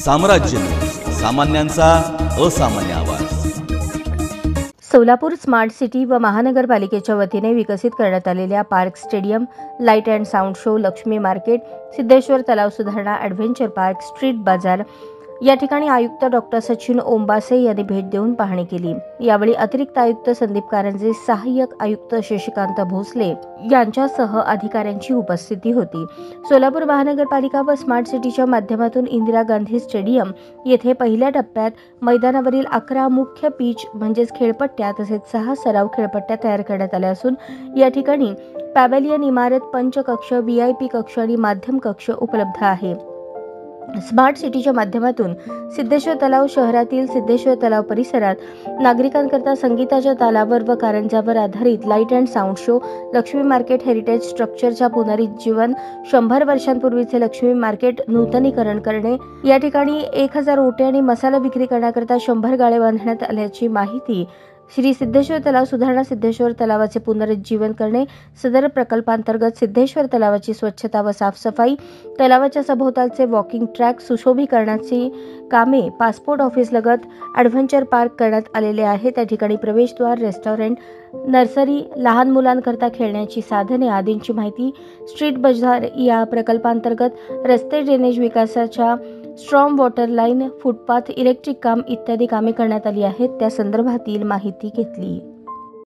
साम्राज्य, सामान्यांचा असामान्य आवाज। सोलापूर स्मार्ट सिटी व महानगरपालिकेच्या वतीने विकसित करण्यात आलेल्या park stadium, light and sound show, Lakshmi market, Siddheshwar तलाव सुधारणा, ॲडव्हेंचर पार्क, स्ट्रीट बाजार या ठिकाणी आयुक्त डॉक्टर सचिन ओंबासे यांनी भेट देऊन पाहणी केली। यावेळी अतिरिक्त आयुक्त संदीप कारंजे, सहाय्यक आयुक्त शशिकांत भोसले यांच्यासह अधिकाऱ्यांची उपस्थिती होती। सोलापूर महानगरपालिका व स्मार्ट सिटीच्या माध्यमातून इंदिरा गांधी स्टेडियम येथे पहिल्या टप्प्यात मैदानावरील 11 मुख्य पिच म्हणजेच खेळपट्ट्या तसेच 6 सराव खेळपट्ट्या तयार करण्यात आल्या असून या ठिकाणी पॅव्हेलियन इमारत, पंचकक्ष, VIP कक्ष आणि माध्यम कक्ष उपलब्ध आहे। स्मार्ट सिटीच्या माध्यमातून सिद्धेश्वर तलाव शहरातील सिद्धेश्वर तलाव परिसरात नागरिकांकरता संगीताच्या तालावर व कारंजावर आधारित light and sound show, Lakshmi market heritage स्ट्रक्चरच्या पुनरुज्जीवन, 100 वर्षांपूर्वीचे लक्ष्मी मार्केट नूतनीकरण करणे, या ठिकाणी 1000 ओटे आणि मसाला विक्री करण्याकरता 100 गाळे बांधण्यात आल्याची माहिती, श्री सिद्धेश्वर तलाव सुधारणा, सिद्धेश्वर तलावाचे पुनरुज्जीवन करणे, सदर प्रकल्पांतर्गत सिद्धेश्वर तलावाची स्वच्छता व साफसफाई, तलावाच्या सभोवतालचे वॉकिंग ट्रॅक सुशोभीकरणाची कामे, पासपोर्ट ऑफिस लगत ॲडव्हेंचर पार्क करण्यात आलेले आहे। त्या ठिकाणी प्रवेशद्वार, रेस्टॉरंट, नर्सरी, लहान मुलांकरता खेळण्याची साधने आदींची माहिती, स्ट्रीट बाजार या प्रकल्पांतर्गत रस्ते, ड्रेनेज विकासाच्या storm water line, footpath, electric काम इत्यादी कामे करण्यात आली आहेत, त्या संदर्भातील माहिती घेतली।